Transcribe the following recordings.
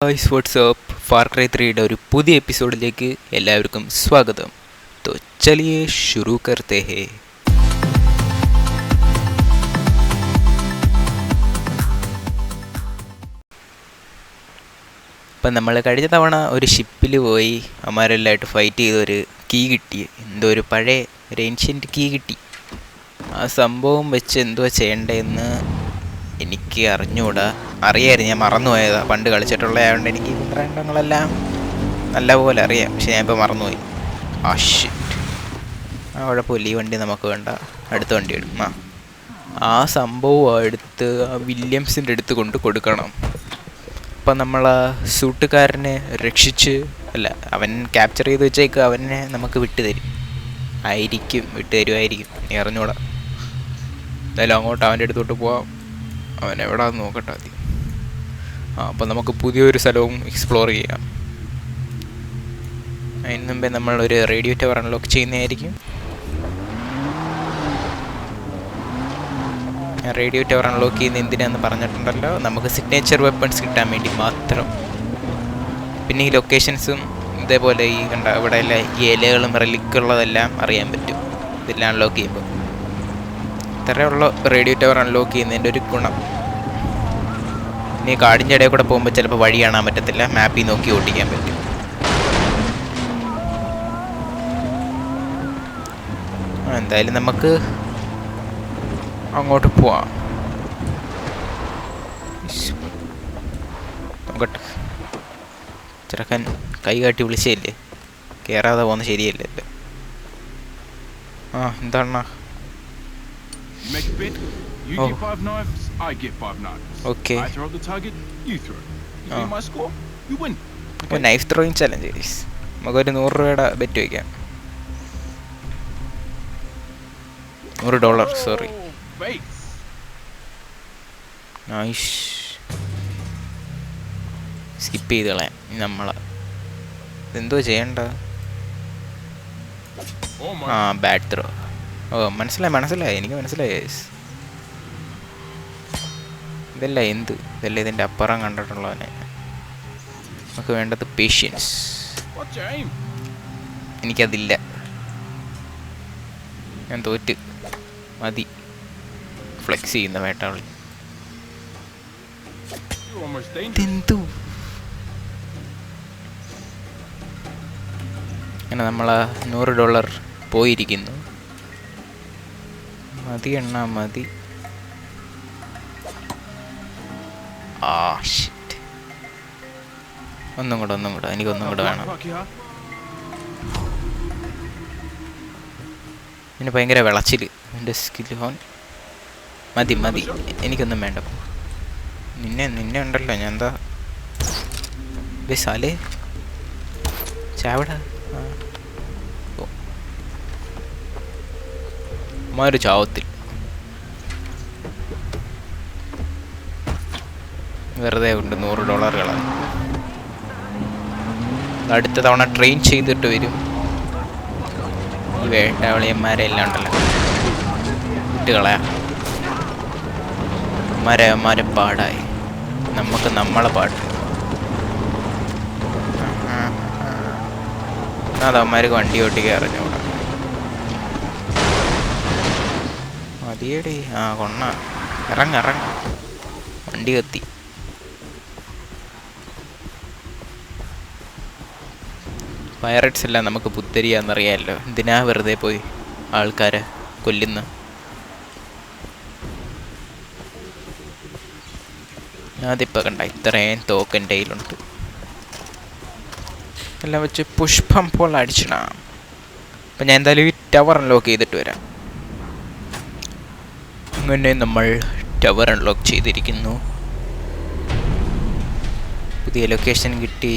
Guys WhatsApp far cry 3യുടെ ഒരു പുതിയ എപ്പിസോഡിലേക്ക് എല്ലാവർക്കും സ്വാഗതം. तो चलिए शुरू करते हैं. ഇപ്പം നമ്മൾ കഴിഞ്ഞ തവണ ഒരു ഷിപ്പിൽ പോയി അമാരെല്ലാമായിട്ട് ഫൈറ്റ് ചെയ്തൊരു കീ കിട്ടി. എന്തോ ഒരു പഴയ ഒരു ഏൻഷ്യൻ്റ് കീ കിട്ടി. ആ സംഭവം വെച്ച് എന്തുവാ ചെയ്യേണ്ടതെന്ന് എനിക്ക് അറിഞ്ഞുകൂടാ. അറിയായിരുന്നു, ഞാൻ മറന്നുപോയതാണ്. പണ്ട് കളിച്ചിട്ടുള്ളതായതുകൊണ്ട് എനിക്ക് ചിത്രങ്ങളെല്ലാം നല്ലപോലെ അറിയാം, പക്ഷെ ഞാൻ ഇപ്പോൾ മറന്നുപോയി. ആ ഷിറ്റ്, ആ കുഴപ്പമില്ല, ഈ വണ്ടി നമുക്ക് വേണ്ട, അടുത്ത വണ്ടി എടുക്കും. ആ സംഭവം എടുത്ത് ആ വില്യംസിൻ്റെ അടുത്ത് കൊണ്ട് കൊടുക്കണം. അപ്പം നമ്മൾ ആ സൂട്ടുകാരനെ രക്ഷിച്ച്, അല്ല, അവൻ ക്യാപ്ചർ ചെയ്ത് വെച്ചേക്ക്, അവനെ നമുക്ക് വിട്ടുതരും വിട്ടുതരുമായിരിക്കും, നീ അറിഞ്ഞൂടാ. എന്തായാലും അങ്ങോട്ട് അവൻ്റെ അടുത്തോട്ട് പോവാം. അവൻ എവിടെയാണെന്ന് നോക്കട്ടെ ആദ്യം. അപ്പം നമുക്ക് പുതിയൊരു സ്ഥലവും എക്സ്പ്ലോർ ചെയ്യാം. അതിന് മുമ്പേ നമ്മളൊരു റേഡിയോ ടവർ അൺലോക്ക് ചെയ്യുന്നതായിരിക്കും. റേഡിയോ ടവർ അൺലോക്ക് ചെയ്യുന്ന എന്തിനാന്ന് പറഞ്ഞിട്ടുണ്ടല്ലോ, നമുക്ക് സിഗ്നേച്ചർ വെപ്പൺസ് കിട്ടാൻ വേണ്ടി മാത്രം. പിന്നെ ഈ ലൊക്കേഷൻസും ഇതേപോലെ ഈ കണ്ട ഇവിടെ എല്ലാം ഈ ഇലകളും റിലിക്കുള്ളതെല്ലാം അറിയാൻ പറ്റും ഇതെല്ലാം അൺലോക്ക് ചെയ്യുമ്പോൾ. ഇത്രയുള്ള റേഡിയോ ടവർ അൺലോക്ക് ചെയ്യുന്നതിൻ്റെ ഒരു ഗുണം. ഇനി കാടിൻ്റെ ഇടയിൽ കൂടെ പോകുമ്പോൾ ചിലപ്പോൾ വഴി കാണാൻ പറ്റത്തില്ല, മാപ്പിൽ നോക്കി ഓടിക്കാൻ പറ്റും. എന്തായാലും നമുക്ക് അങ്ങോട്ട് പോവാം. നോക്കട്ടെ, ചെറുക്കൻ കൈ കാട്ടി വിളിച്ചല്ലേ, കയറാതെ പോകുന്ന ശരിയല്ലല്ലോ. എന്താണ്? Knife throwing challenge. നമുക്കൊരു 100 രൂപയുടെ ബെറ്റ് വയ്ക്കാം. $100, സോറി. സ്കിപ്പ് ചെയ്ത് കളയാം നമ്മളെ. ഇതെന്തോ ചെയ്യണ്ട? Bad throw. മനസ്സിലായി, എനിക്ക് മനസ്സിലായി. ഇതല്ല ഇതിൻ്റെ അപ്പുറം കണ്ടിട്ടുള്ളവനെ. നമുക്ക് വേണ്ടത് പേഷ്യൻസ്. എനിക്കതില്ല, ഞാൻ തോറ്റ്. മതി ഫ്ലെക്സ് ചെയ്യുന്ന വേട്ടാളി. അങ്ങനെ നമ്മളാ $100 പോയിരിക്കുന്നു. മതി എണ്ണ മതി. ഷിറ്റ്, ഒന്നും കൂടെ എനിക്കൊന്നും കൂടെ വേണം. പിന്നെ ഭയങ്കര വിളച്ചിൽ എൻ്റെ സ്കിൽ ഫോൺ. മതി എനിക്കൊന്നും വേണ്ട. നിന്നെ ഉണ്ടല്ലോ, ഞാൻ എന്താ ബസാലേ ചാവട. ഒരു ചാവത്തിൽ വെറുതെ ഉണ്ട് $100 കളാണ്. അടുത്ത തവണ ട്രെയിൻ ചെയ്തിട്ട് വരും. ഈ വേട്ടാവളിയന്മാരെല്ലാം ഉണ്ടല്ലോ, ഇട്ട് കളയാം. മര പാടായി, നമുക്ക് നമ്മളെ പാട്ട്. അതവന്മാർക്ക് വണ്ടി ഓട്ടിക്കാൻ അറിഞ്ഞൂടാ. മതിയടി, കൊണ്ണ ഇറങ്ങ വണ്ടി കത്തി. പൈററ്റ്സ് എല്ലാം നമുക്ക് പുത്തരിയാന്നറിയാമല്ലോ, എന്തിനാ വെറുതെ പോയി ആൾക്കാരെ കൊല്ലുന്ന. അതിപ്പോൾ കണ്ട ഇത്രയും തോക്ക് എൻ്റെ കയ്യിലുണ്ട്, എല്ലാം വെച്ച് പുഷ്പം പോലെ അടിച്ചിടാം. അപ്പം ഞാൻ എന്തായാലും ഈ ടവർ അൺലോക്ക് ചെയ്തിട്ട് വരാം. അങ്ങനെ നമ്മൾ ടവർ അൺലോക്ക് ചെയ്തിരിക്കുന്നു. പുതിയ ലൊക്കേഷൻ കിട്ടി.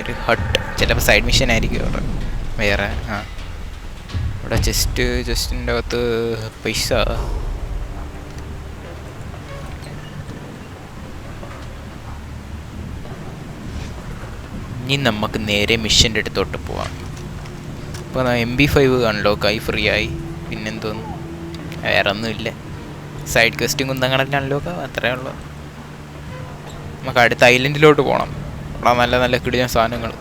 ഒരു ഹട്ട്, ചിലപ്പോൾ സൈഡ് മിഷൻ ആയിരിക്കും അവിടെ വേറെ. ഇവിടെ ജസ്റ്റിൻ്റെ അകത്ത് പൈസ. ഇനി നമുക്ക് നേരെ മിഷൻ്റെ അടുത്തോട്ട് പോവാം. അപ്പോൾ MP5 അൺലോക്കായി, ഫ്രീ ആയി. പിന്നെന്തോന്നു, വേറെ ഒന്നുമില്ല. സൈഡ് ക്വസ്റ്റും കുന്തങ്ങളെല്ലാം ഒക്കെ അത്രേ ഉള്ളൂ. നമുക്ക് അടുത്ത ഐലൻഡിലോട്ട് പോകണം. അവിടെ നല്ല നല്ല കിടിലൻ സാധനങ്ങൾ.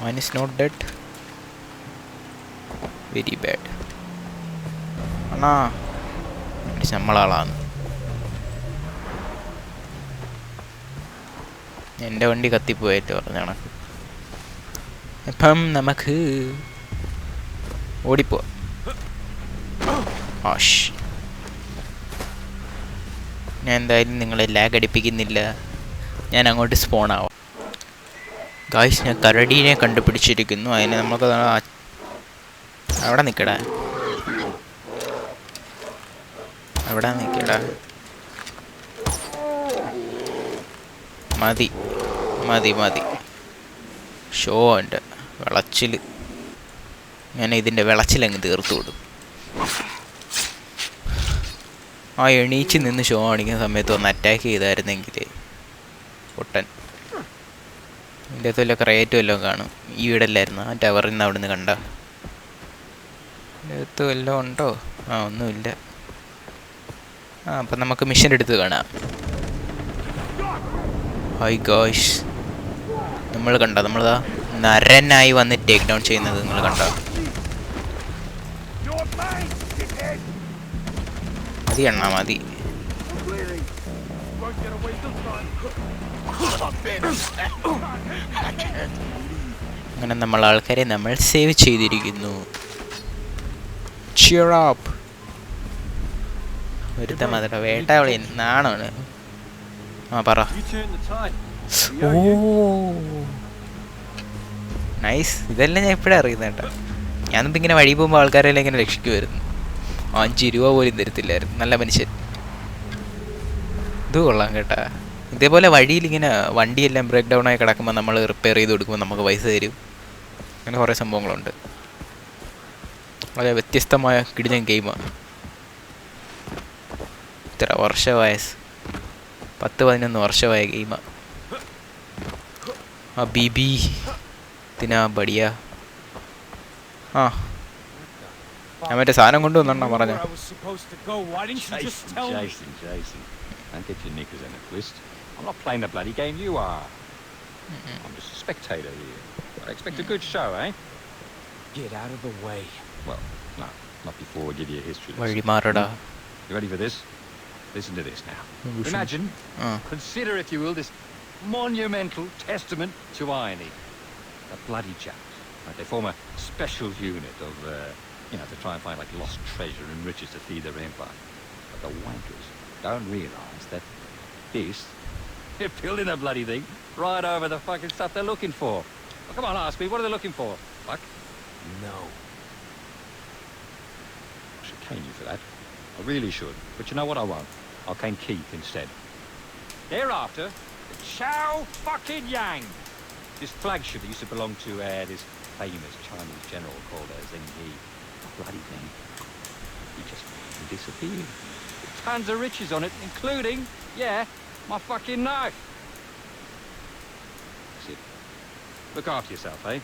Man is not dead. Very bad. അണ്ണാ നമ്മളാളാണ്. എൻ്റെ വണ്ടി കത്തിപ്പോയിട്ട് പറഞ്ഞ കണക്ക്. ഇപ്പം നമുക്ക് ഓടിപ്പോവാം. ആഷ്, ഞാൻ എന്തായാലും നിങ്ങളെ ലാഗ് അടിപ്പിക്കുന്നില്ല. ഞാൻ അങ്ങോട്ട് സ്പോൺ ആവാം. ഗായ്സ്, ഞാൻ കരടീനെ കണ്ടുപിടിച്ചിരിക്കുന്നു. അതിന് നമുക്ക് അവിടെ നിൽക്കടാ, അവിടെ നിൽക്കടാ. മതി മതി മതി. ഷോ ഉണ്ട് വിളച്ചിൽ. ഞാൻ ഇതിൻ്റെ വിളച്ചിലങ്ങ് തീർത്തു വിടും. ആ എണീച്ച് നിന്ന് ഷോ കാണിക്കുന്ന സമയത്ത് ഒന്ന് അറ്റാക്ക് ചെയ്തായിരുന്നെങ്കിൽ പൊട്ടൻ. ഇതിൻ്റെ അകത്ത് വല്ല ക്രേറ്റും വല്ലതും കാണും. ഈ വീടല്ലായിരുന്നു, ആ ടവറിൽ നിന്ന് അവിടെ നിന്ന് കണ്ട. ഇതിൻ്റെ അകത്ത് വല്ലതും ഉണ്ടോ? ആ, ഒന്നുമില്ല. ആ, അപ്പം നമുക്ക് മിഷൻ എടുത്ത് കാണാം. ഹായ് ഗോയ്സ്, നമ്മൾ കണ്ട നമ്മളതാ നരനായി വന്ന് ടേക്ക് ഡൗൺ ചെയ്യുന്നത് നിങ്ങൾ കണ്ട. മതി എണ്ണ മതി. അങ്ങനെ നമ്മൾ ആൾക്കാരെ നമ്മൾ സേവ് ചെയ്തിരിക്കുന്നു. Cheer up. ഒരുത്ത മാത്രം വേട്ട വിളി നാണാണ്. ആ പറ. ഓ നൈസ്. ഇതെല്ലാം ഞാൻ ഇപ്പോഴേ അറിയുന്നത് കേട്ടോ. ഞാനിപ്പോൾ ഇങ്ങനെ വഴി പോകുമ്പോൾ ആൾക്കാരെല്ലാം ഇങ്ങനെ രക്ഷിക്കുമായിരുന്നു. 5 രൂപ പോലും തരത്തില്ലായിരുന്നു. നല്ല മനുഷ്യൻ. ഇത് കൊള്ളാം കേട്ടാ. ഇതേപോലെ വഴിയിൽ ഇങ്ങനെ വണ്ടിയെല്ലാം ബ്രേക്ക് ഡൗൺ ആയി കിടക്കുമ്പോൾ നമ്മൾ റിപ്പയർ ചെയ്ത് കൊടുക്കുമ്പോൾ നമുക്ക് പൈസ തരും. അങ്ങനെ കുറേ സംഭവങ്ങളുണ്ട്. വളരെ വ്യത്യസ്തമായ കിടിലൻ ഗെയിമാണ്. ഇത്ര വർഷമായ 10-11 വർഷമായ ഗെയിമാണ്. ആ ബീബി തിനാ ബടിയ. ആ, ഞാൻ മറ്റേ സാധനം കൊണ്ടുവന്നാ പറഞ്ഞ. Don't get your knickers in a twist. I'm not playing the bloody game you are. I'm just a spectator here. I expect a good show, eh? Get out of the way. Well, no, not before we give you a history lesson. വഴി മാറടാ. You ready for this? Listen to this now. Imagine, consider if you will, this monumental testament to irony. The bloody chaps. Right? They form a special unit of, to try and find like lost treasure and riches to feed their empire. But the wankers don't realise that they're building a bloody thing right over the fucking stuff they're looking for. Well, come on, ask me, what are they looking for? Fuck? No. I should cane you for that. I really should. But you know what I won't? I'll cane Keith instead. Thereafter, the Chow fucking Yang. This flagship that used to belong to this famous Chinese general called Zheng Yi. The bloody thing. He just disappeared. Tons of riches on it, including, my fucking knife. That's it. Look after yourself, eh?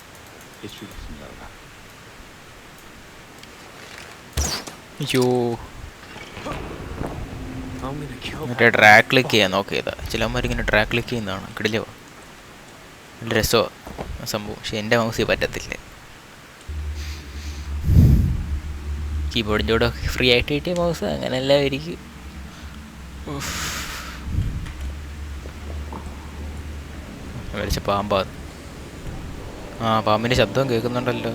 History lessons over. അയ്യോ, I'm gonna kill മറ്റേ drag click ചെയ്യാൻ നോക്കിയതാ. ചിലന്മാരിങ്ങനെ drag click ചെയ്യുന്നതാണ്. കിടിലോ, നല്ല രസമാണ് സംഭവം. പക്ഷെ എൻ്റെ മൗസിൽ പറ്റത്തില്ല. കീബോർഡിൻ്റെ കൂടെ ഫ്രീ ആയിട്ട് കിട്ടിയ മൗസ് അങ്ങനെയെല്ലാം ആയിരിക്കും. വരച്ച പാമ്പാ. ആ, പാമ്പിൻ്റെ ശബ്ദം കേൾക്കുന്നുണ്ടല്ലോ.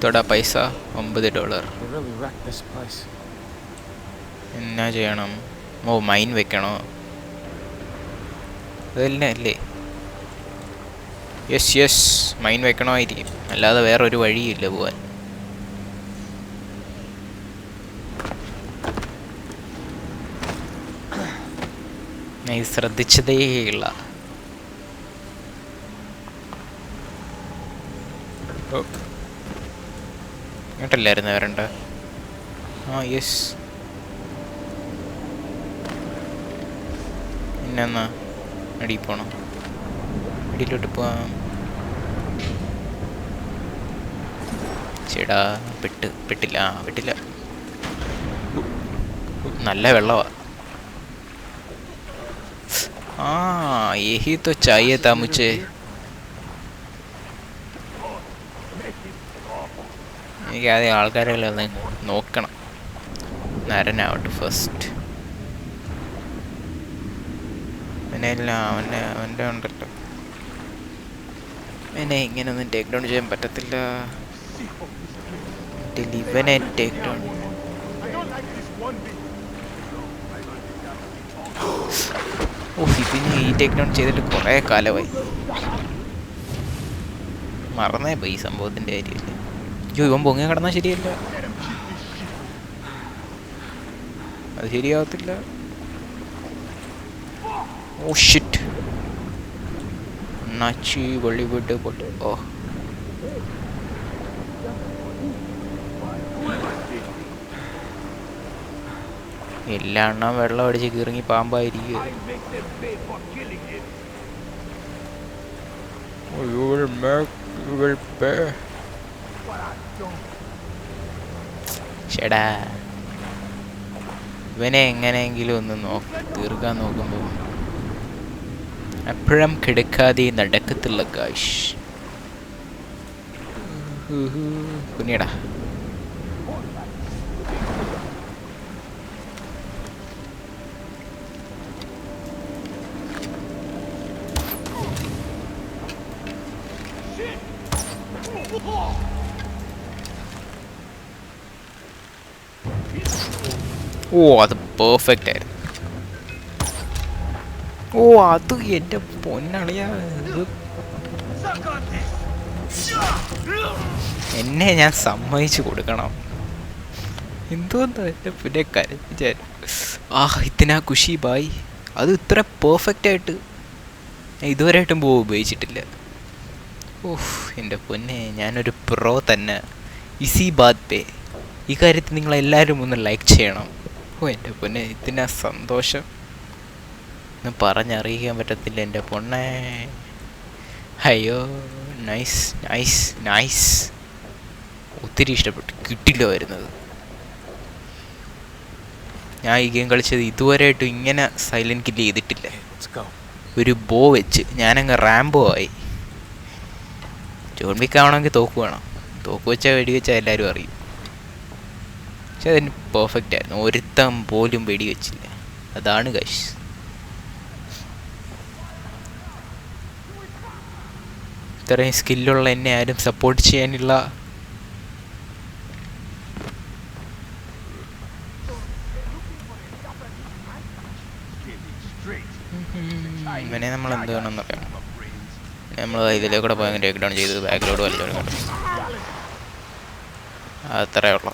തൊടാ പൈസ $9. They really wrecked this place. എന്നാ ചെയ്യണം? ഓ, മൈൻ വെക്കണോ? അതെല്ലാം അല്ലേ? യെസ്, മൈൻ വെക്കണമായിരിക്കും. അല്ലാതെ വേറൊരു വഴിയില്ല പോവാൻ. ഞാൻ ശ്രദ്ധിച്ചതേയില്ല. ഇങ്ങോട്ടല്ലായിരുന്നു വരണ്ട. ആ യെസ്, പിന്നെ എന്നാ അടിയിൽ പോകണം, അടിയിലോട്ട് പോവാം. ചേടാ പെട്ടില്ല പെട്ടില്ല. നല്ല വെള്ളമാ. ആ യഹി തോ ചായേ താ മുझे. എനിക്ക് ആദ്യം ആൾക്കാരെല്ലാം ഒന്ന് നോക്കണം. നരനാവട്ടെ ഫസ്റ്റ്. അവനെല്ല അവൻ്റെ ഉണ്ടല്ലോ. അവനെ ഇങ്ങനെയൊന്നും ടേക്ക് ഡൗൺ ചെയ്യാൻ പറ്റത്തില്ല. ഇവനെ ടേക്ക് ഡൗൺ. ഓ ഇതിന് ഈ ടേക്ക് ഡൗൺ ചെയ്തിട്ട് കുറേ കാലമായി. മറന്നേ പോയി ഈ സംഭവത്തിൻ്റെ കാര്യമില്ല. അയ്യോ ഇവൻ പൊങ്ങി കിടന്നാൽ ശരിയല്ല, അത് ശരിയാവത്തില്ല. ഓ ഷിറ്റ്, നച്ചി ബോളിവുഡ് പൊട്ട്. ഓ എല്ലാ എണ്ണം വെള്ളം അടിച്ച് കീറങ്ങി പാമ്പായിരിക്കും. ചേടാ ഇവനെ എങ്ങനെയെങ്കിലും ഒന്ന് തീർക്കാൻ നോക്കുമ്പോൾ അപ്പഴം കിടക്കാതെ നടക്കത്തില്ല കാശ്. കുഞ്ഞിടാ ഓ അത് പെർഫെക്റ്റ് ആയിരുന്നു. ഓ അത് എൻ്റെ പൊന്നളിയാ, എന്നെ ഞാൻ സമ്മതിച്ചു കൊടുക്കണം. എന്തോന്നാ എൻ്റെ പിന്നെ കരഞ്ഞ. ഇത്തിനാ ഖുഷി ബായ്. അത് ഇത്ര പെർഫെക്റ്റ് ആയിട്ട് ഇതുവരെയായിട്ടും ഉപയോഗിച്ചിട്ടില്ല. ഓഹ് എൻ്റെ പൊന്നെ, ഞാനൊരു പ്രോ തന്നെ. ഇസി ബാത് പേ. ഈ കാര്യത്തിൽ നിങ്ങളെല്ലാവരും ഒന്ന് ലൈക്ക് ചെയ്യണം. ഓ എൻ്റെ പൊന്നെ, ഇതിനാ സന്തോഷം ഒന്നും പറഞ്ഞറിയിക്കാൻ പറ്റത്തില്ല എൻ്റെ പൊണ്ണേ. അയ്യോ നൈസ് നൈസ് നൈസ്, ഒത്തിരി ഇഷ്ടപ്പെട്ടു. കിട്ടില്ല വരുന്നത്. ഞാൻ ഈ ഗെയിം കളിച്ചത് ഇതുവരെയായിട്ടും ഇങ്ങനെ സൈലൻറ്റ് കില്ല് ചെയ്തിട്ടില്ല. ഒരു ബോ വെച്ച് ഞാനങ്ങ് റാംബോ ആയി. ജോൺ വിക്ക് ആവണമെങ്കിൽ തോക്ക് വേണം. തോക്ക് വെച്ചാൽ വെടിവെച്ചാൽ എല്ലാവരും അറിയും. പക്ഷെ അതിന് പെർഫെക്റ്റ് ആയിരുന്നു. ഒരുത്തം പോലും വെടിവെച്ചില്ല. അതാണ് ഗൈസ്. ഇത്രയും സ്കില്ലുള്ള എന്നെ ആരും സപ്പോർട്ട് ചെയ്യാനുള്ള ഇവനെ നമ്മൾ എന്ത് വേണമെന്ന് അറിയാം. നമ്മൾ ഇതിലേക്കൂടെ പോയി ടേക്ക് ഡൗൺ ചെയ്ത് ബാക്കിലോട്ട് വല്ലതും കണ്ടു. അത്രയേ ഉള്ളൂ.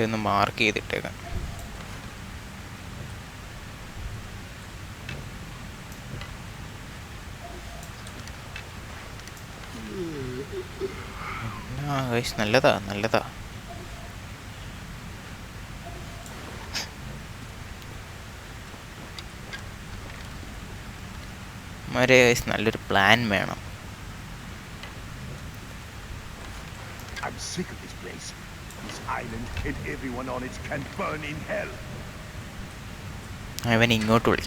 ഒന്ന് മാർക്ക് ചെയ്തിട്ടേക്കാം. നല്ലതാ നല്ലതാ. നല്ലൊരു പ്ലാൻ വേണം. I'm sick of this place. This island and everyone on it can burn in hell. അവൻ ഇങ്ങോട്ട് വിളി.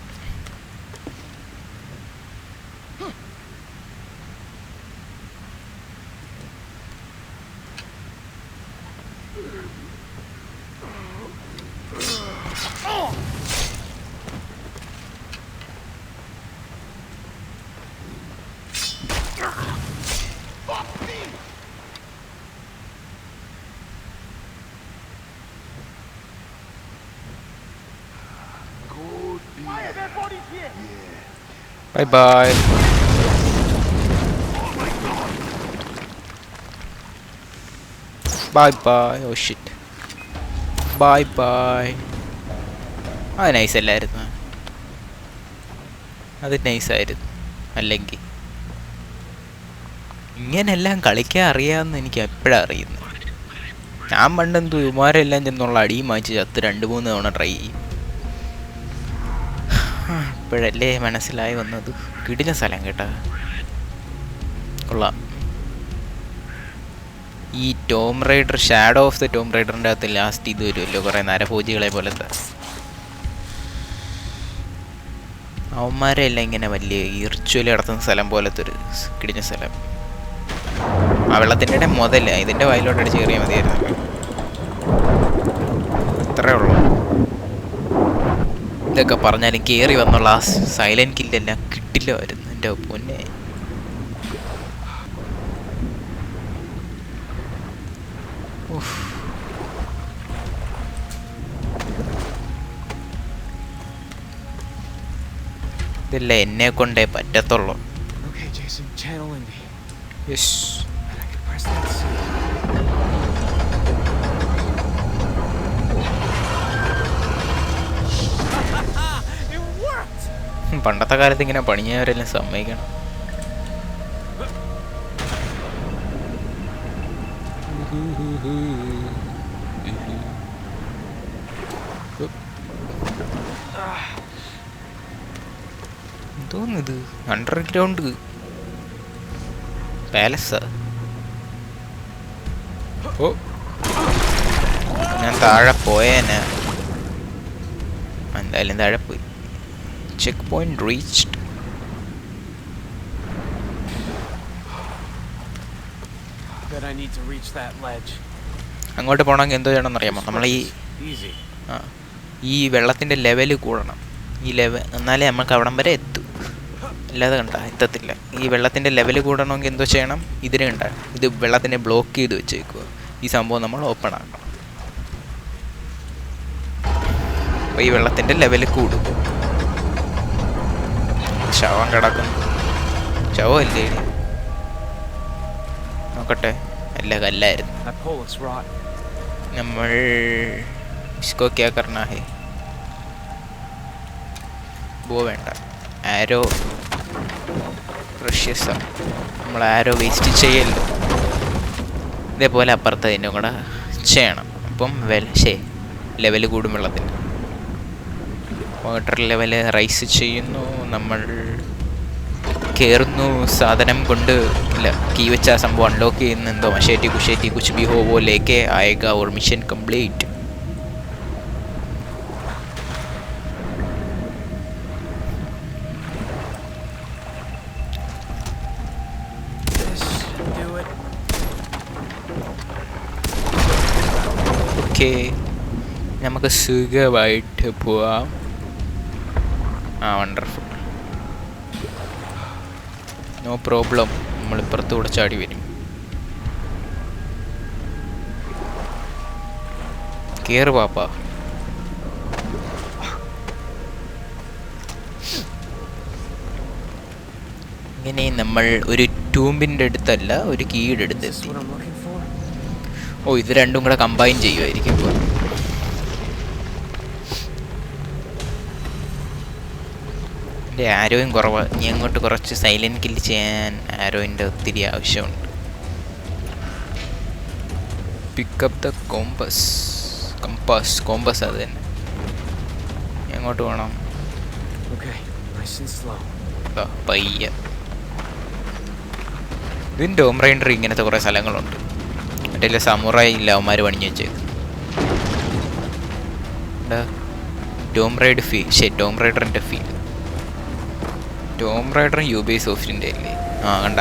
Bye bye. Bye bye. Oh shit. Bye bye. അത് നൈസ് അല്ലായിരുന്നു. അത് നൈസായിരുന്നു. അല്ലെങ്കിൽ ഇങ്ങനെല്ലാം കളിക്കാൻ അറിയാമെന്ന് എനിക്ക് എപ്പോഴാണ് അറിയുന്നത്. ഞാൻ പണ്ടെന്തു ഇവന്മാരെല്ലാം ചെന്നുള്ള അടിയും വാങ്ങിച്ച് ചത്ത് 2-3 തവണ ട്രൈ ചെയ്യും. ഇപ്പോഴല്ലേ മനസ്സിലായി വന്നത്. കിടിഞ്ഞ സ്ഥലം കേട്ടാ, കൊള്ളാം. ഈ Tomb Raider, shadow of the Tomb റൈഡറിൻ്റെ അകത്ത് ലാസ്റ്റ് ഇത് വരുമല്ലോ, കുറേ നരഭോജികളെ പോലത്തെ അവന്മാരെ എല്ലാം ഇങ്ങനെ വലിയ ഈ റിച്വൽ നടത്തുന്ന സ്ഥലം പോലത്തെ ഒരു കിടിഞ്ഞ സ്ഥലം. ആ വെള്ളത്തിൻ്റെ ഇടയിൽ മുതല ഇതിൻ്റെ വായിലോട്ട് അടിച്ച് കയറിയാൽ മതിയായിരുന്നു. അത്രേ ഉള്ളൂ. ഇതൊക്കെ പറഞ്ഞാലും കയറി വന്നുള്ള ആ സൈലൻറ്റ് കില്ലെല്ലാം കിട്ടില്ലായിരുന്നു എൻ്റെ പൊന്നെ. ഇതല്ല എന്നെ കൊണ്ടേ പറ്റത്തുള്ളൂ. Okay, Jason, channeling me. Yes. And I can press that C. It worked. പണ്ടത്തെ കാലത്ത് ഇങ്ങനെ പണിഞ്ഞവരെല്ലാം സമ്മതിക്കണം. എന്തോന്നിത്, അണ്ടർഗ്രൗണ്ട് പാലസാ? ഓ, ഞാൻ താഴെ പോയേനെ. എന്തായാലും താഴെ പോയി. Check point reached. Bet I need to reach that ledge. അങ്ങോട്ട് പോകണമെങ്കിൽ എന്തോ ചെയ്യണമെന്ന് അറിയാമോ? നമ്മൾ Easy. ഈ വെള്ളത്തിൻ്റെ ലെവൽ കൂടണം. ഈ എന്നാലേ നമുക്ക് അവിടം വരെ എത്തും. അല്ലാതെ കണ്ട എത്തത്തില്ല. ഈ വെള്ളത്തിൻ്റെ ലെവൽ കൂടണമെങ്കിൽ എന്തോ ചെയ്യണം? ഇതിന് കണ്ട ഇത് വെള്ളത്തിനെ ബ്ലോക്ക് ചെയ്ത് വെച്ചേക്കുക. ഈ സംഭവം നമ്മൾ ഓപ്പൺ ആക്കണം. അപ്പോൾ ഈ വെള്ളത്തിൻ്റെ ലെവൽ കൂടും. ശവം കിടക്കുന്നു. ശവമല്ലേ? നോക്കട്ടെ, അല്ല കല്ലായിരുന്നു. That pole is rotten. നമ്മൾ इसको क्या करना है? वो വേണ്ട, ആരോ പ്രഷ്യസ്. നമ്മൾ ആരോ വേസ്റ്റ് ചെയ്യല്ലോ. ഇതേപോലെ അപ്പുറത്ത് അതിൻ്റെ കൂടെ ചെയ്യണം. അപ്പം ലെവൽ കൂടും വെള്ളത്തിൻ്റെ. വാട്ടർ ലെവൽ റൈസ് ചെയ്യുന്നു. നമ്മൾ കയറുന്നു. സാധനം കൊണ്ട് ഇല്ല, കീ വെച്ച ആ സംഭവം അൺലോക്ക് ചെയ്യുന്ന എന്തോ മഷേറ്റി കുഷേറ്റി കുച്ച് ബി ഹോ വോ ലേക്കെ ആയേഗാ ഓർ മിഷൻ കംപ്ലീറ്റ്. ഓക്കെ, നമുക്ക് സുഖമായിട്ട് പോവാം. Wonderful, no problem. നമ്മളിപ്പുറത്തൂടെ ചാടി വരും. കേറ് പാപ്പ. ഇങ്ങനെ നമ്മൾ ഒരു ടൂമ്പിൻ്റെ അടുത്തല്ല, ഒരു കീയുടെ അടുത്ത് എത്തി. ഓ, ഇത് രണ്ടും കൂടെ കമ്പൈൻ ചെയ്യുമായിരിക്കും ഇപ്പോൾ. എൻ്റെ ആരോയും കുറവ്. ഇനി അങ്ങോട്ട് കുറച്ച് സൈലൻറ്റ് കില്ല് ചെയ്യാൻ ആരോയിൻ്റെ ഒത്തിരി ആവശ്യമുണ്ട്. പിക്കപ്പ് ദ കോമ്പസ് അത് തന്നെ. എങ്ങോട്ട് വേണം? പയ്യ. ഇതിൻ്റെ ടോം റൈഡർ ഇങ്ങനത്തെ കുറേ സ്ഥലങ്ങളുണ്ട്. മറ്റേ സമുറായി ഇല്ല, അവന്മാർ പണിഞ്ഞു വെച്ചേക്കും. ടോം റൈഡറിൻ്റെ ഫീൽ. ടോം റൈഡറും യൂബി സോഫ്റ്റിൻ്റെ അല്ലേ? കണ്ട,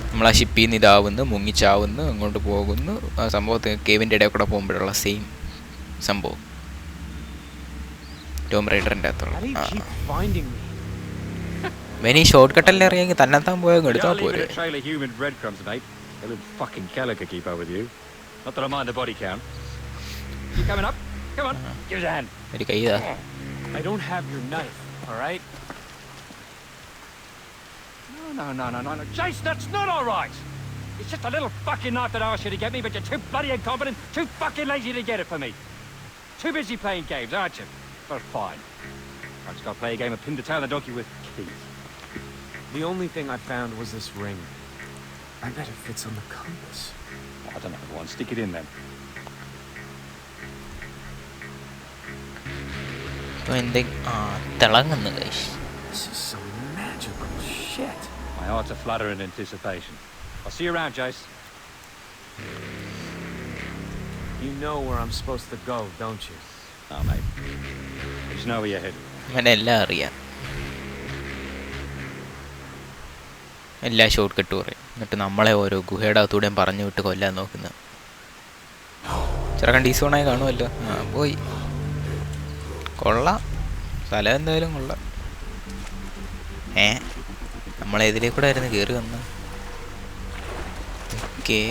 നമ്മൾ ആ ഷിപ്പിൽ നിന്ന് ഇതാവുന്നു, മുങ്ങിച്ചാവുന്നു, അങ്ങോട്ട് പോകുന്നു. ആ സംഭവത്തിൽ കേവിൻ്റെ ഇടയിൽ കൂടെ പോകുമ്പോഴുള്ള സെയിം സംഭവം ടോം റൈഡറിൻ്റെ അകത്തുള്ള. ഇനി ഷോർട്ട് കട്ടല്ലേ അറിയാമെങ്കിൽ തന്നെത്താൻ പോയാൽ എടുത്താൽ പോരെ. ഒരു കൈതാ. No. Jason, that's not all right. It's just a little fucking knife that asked you to get me, but you're too bloody incompetent, too fucking lazy to get it for me. Too busy playing games, aren't you? Well, fine. I just gotta play a game of pin the tail of the donkey with keys. The only thing I found was this ring. I bet it fits on the compass. I don't know. Go on, stick it in then. തിളങ്ങുന്നു guys. This is some magical shit. My heart's a flutter in anticipation. I'll see you around, Jace. You know where I'm supposed to go, don't you? No, mate. Just know where you're headed. എല്ലാം അറിയാം. എല്ലാ short cut പറയും. എന്നിട്ട് നമ്മളെ ഓരോ ഗുഹയുടെ അകത്തൂടെയും പറഞ്ഞു വിട്ട് കൊല്ലാൻ നോക്കുന്നത്. ചെറുക്കൻ ഡീസോണായി കാണുമല്ലോ. പോയി കൊള്ളാം, സ്ഥലം എന്തായാലും കൊള്ളാം. നമ്മളെതിലേ കൂടെ ആയിരുന്നു കയറി വന്ന്. ഓക്കെ,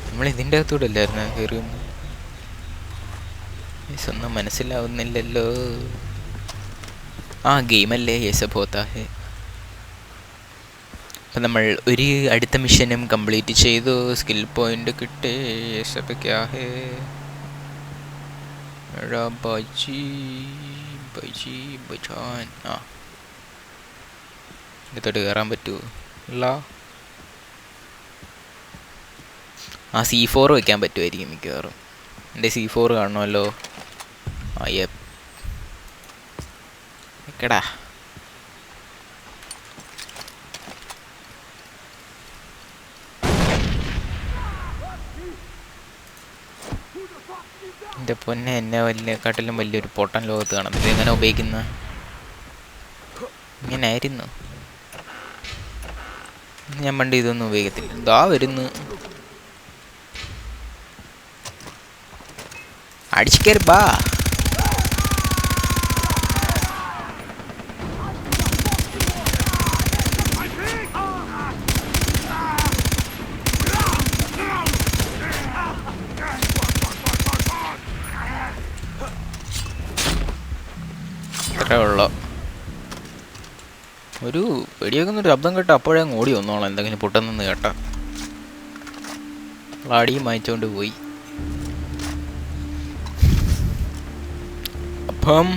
നമ്മളിതിൻ്റെ അകത്തൂടെ അല്ലായിരുന്നു കയറി വന്ന്. ഒന്നും മനസ്സിലാവുന്നില്ലല്ലോ. ഗെയിമല്ലേ യേസബ് ഹോത്താ ഹേ. അപ്പം നമ്മൾ ഒരു അടുത്ത മിഷനും കംപ്ലീറ്റ് ചെയ്തു. സ്കിൽ പോയിന്റ് കിട്ടി. യേസബ് ക്യാ ഹേ ബജി ബജി ബജാൻ. ഇതിത്തോട്ട് കയറാൻ പറ്റുമോ? ഇല്ല. C4 വയ്ക്കാൻ പറ്റുമായിരിക്കും മിക്കവാറും. എൻ്റെ C4 കാണണമല്ലോ. വെക്കടാ. എൻ്റെ പൊന്നെ, എന്നെ കാട്ടിലും വലിയൊരു പൊട്ടൻ ലോകത്ത് കാണുന്നത്. ഇത് എങ്ങനെ ഉപയോഗിക്കുന്ന? ഇങ്ങനെ ആയിരുന്നു. ഞാൻ പണ്ട് ഇതൊന്നും ഉപയോഗിക്കത്തില്ല. ഇതാ വരുന്നു. അടിച്ചിക്കറി ബാ. ഉള്ളു ഒരു വെടിവെക്കുന്നൊരു ശബ്ദം കേട്ട അപ്പോഴേ അങ്ങ് ഓടി വന്നോളാം. എന്തെങ്കിലും പൊട്ടുന്നെന്ന് കേട്ട അടിയും വാങ്ങിച്ചുകൊണ്ട് പോയി. അപ്പം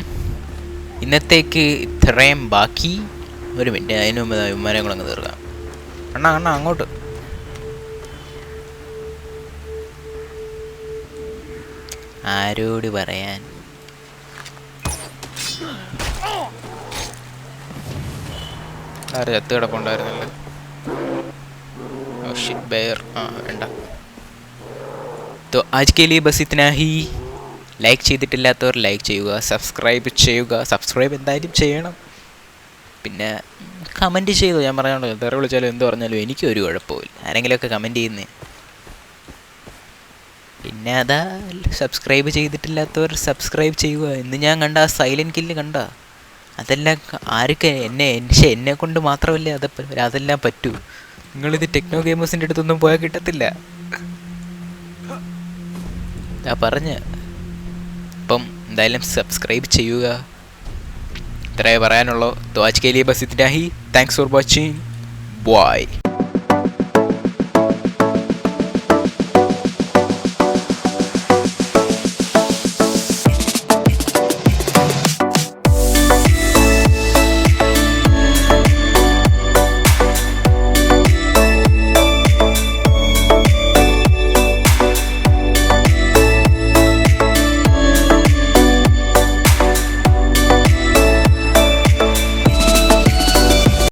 ഇന്നത്തേക്ക് ഇത്രയും ബാക്കി. ഒരു മിനിറ്റ്, അതിന് മുമ്പ് വിമാനം കൂടെ അങ്ങ് തീർക്കാം. അണ്ണാ അങ്ങോട്ട്. ആരോട് പറയാൻ? ചത്ത് കിടപ്പുണ്ടായിരുന്നല്ലോ. വേണ്ട. तो आज के लिए बस इतना ही. ലൈക്ക് ചെയ്തിട്ടില്ലാത്തവർ ലൈക്ക് ചെയ്യുക, സബ്സ്ക്രൈബ് ചെയ്യുക. സബ്സ്ക്രൈബ് എന്തായാലും ചെയ്യണം. പിന്നെ കമൻറ്റ് ചെയ്തു. ഞാൻ പറയാനുള്ളത് തെറി വിളിച്ചാലും എന്ത് പറഞ്ഞാലും എനിക്കൊരു കുഴപ്പമില്ല. ആരെങ്കിലുമൊക്കെ കമൻറ്റ് ചെയ്യുന്നേ. പിന്നെ അതാ, സബ്സ്ക്രൈബ് ചെയ്തിട്ടില്ലാത്തവർ സബ്സ്ക്രൈബ് ചെയ്യുക. ഇന്ന് ഞാൻ കണ്ട ആ സൈലൻറ്റ് കില്ല് കണ്ട, അതെല്ലാം ആർക്ക് എന്നെ കൊണ്ട് മാത്രമല്ലേ അതെല്ലാം പറ്റൂ. നിങ്ങളിത് ടെക്നോ ഗെയിമേഴ്സിൻ്റെ അടുത്തൊന്നും പോയാൽ കിട്ടത്തില്ല. പറഞ്ഞ അപ്പം എന്തായാലും സബ്സ്ക്രൈബ് ചെയ്യുക. ഇത്രയേ പറയാനുള്ളൂ. तो आज के लिए बस इतना ही. Thanks for watching. बाय.